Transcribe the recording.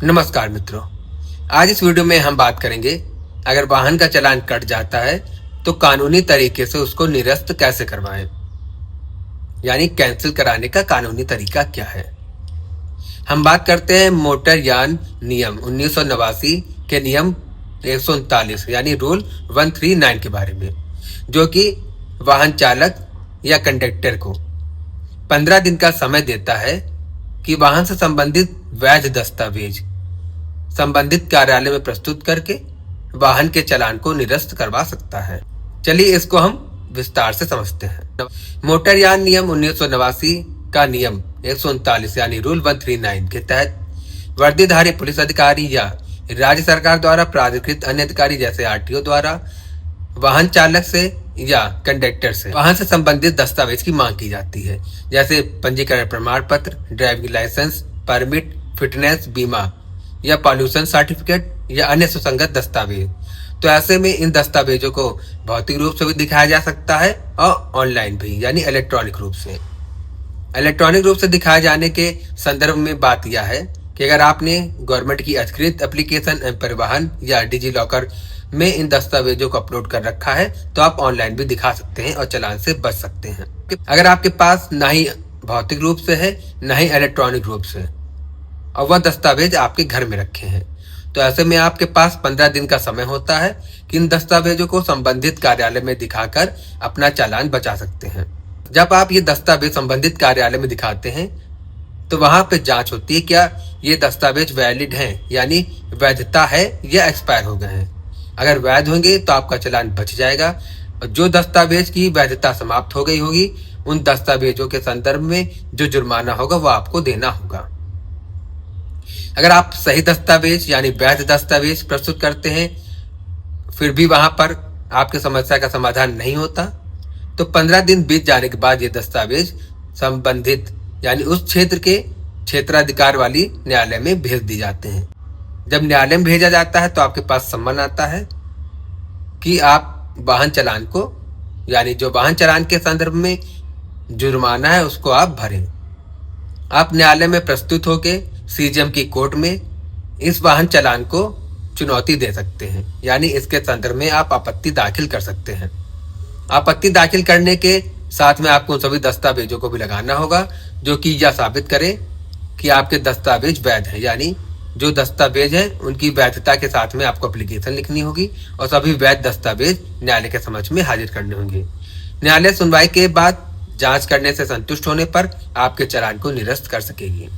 नमस्कार मित्रों, आज इस वीडियो में हम बात करेंगे अगर वाहन का चालान कट जाता है तो कानूनी तरीके से उसको निरस्त कैसे करवाएं, यानी कैंसिल कराने का कानूनी तरीका क्या है। हम बात करते हैं मोटर यान नियम 1989 के नियम 139 यानी रूल 139 के बारे में, जो कि वाहन चालक या कंडक्टर को 15 दिन का समय देता है कि वाहन से संबंधित वैध दस्तावेज संबंधित कार्यालय में प्रस्तुत करके वाहन के चालान को निरस्त करवा सकता है। चलिए इसको हम विस्तार से समझते हैं। मोटर यान नियम 1989 का नियम 139 यानी रूल 139 के तहत वर्दीधारी पुलिस अधिकारी या राज्य सरकार द्वारा प्राधिकृत अन्य अधिकारी जैसे आरटीओ द्वारा वाहन चालक से या कंडक्टर से वाहन से संबंधित दस्तावेज की मांग की जाती है, जैसे पंजीकरण प्रमाण पत्र, ड्राइविंग लाइसेंस, परमिट, फिटनेस, बीमा या पॉल्यूशन सर्टिफिकेट या अन्य सुसंगत दस्तावेज। तो ऐसे में इन दस्तावेजों को भौतिक रूप से भी दिखाया जा सकता है और ऑनलाइन भी, यानी इलेक्ट्रॉनिक रूप से। इलेक्ट्रॉनिक रूप से दिखाए जाने के संदर्भ में बात यह है कि अगर आपने गवर्नमेंट की अधिकृत एप्लीकेशन एवं परिवहन या डिजी लॉकर में इन दस्तावेजों को अपलोड कर रखा है तो आप ऑनलाइन भी दिखा सकते हैं और चालान से बच सकते हैं। अगर आपके पास ना ही भौतिक रूप से है ना ही इलेक्ट्रॉनिक रूप से और वह दस्तावेज आपके घर में रखे हैं, तो ऐसे में आपके पास 15 दिन का समय होता है कि इन दस्तावेजों को संबंधित कार्यालय में दिखाकर अपना चालान बचा सकते हैं। जब आप ये दस्तावेज संबंधित कार्यालय में दिखाते हैं तो वहां पे जांच होती है क्या ये दस्तावेज वैलिड हैं, यानी वैधता है या एक्सपायर हो गए हैं। अगर वैध होंगे तो आपका चालान बच जाएगा और जो दस्तावेज की वैधता समाप्त हो गई होगी उन दस्तावेजों के संदर्भ में जो जुर्माना होगा वो आपको देना होगा। अगर आप सही दस्तावेज यानी वैध दस्तावेज प्रस्तुत करते हैं फिर भी वहां पर आपकी समस्या का समाधान नहीं होता तो 15 दिन बीत जाने के बाद ये दस्तावेज संबंधित यानी उस क्षेत्र के क्षेत्राधिकार वाली न्यायालय में भेज दिए जाते हैं। जब न्यायालय में भेजा जाता है तो आपके पास सम्मन आता है कि आप वाहन चालान को, यानी जो वाहन चालान के संदर्भ में जुर्माना है उसको आप भरें। आप न्यायालय में प्रस्तुत होके सीजीएम की कोर्ट में इस वाहन चालान को चुनौती दे सकते हैं, यानी इसके संदर्भ में आप आपत्ति दाखिल कर सकते हैं। आपत्ति दाखिल करने के साथ में आपको सभी दस्तावेजों को भी लगाना होगा जो कि यह साबित करे कि आपके दस्तावेज वैध है, यानी जो दस्तावेज है उनकी वैधता के साथ में आपको एप्लीकेशन लिखनी होगी और सभी वैध दस्तावेज न्यायालय के समक्ष में हाजिर करने होंगे। न्यायालय सुनवाई के बाद जांच करने से संतुष्ट होने पर आपके चालान को निरस्त कर सकेगी।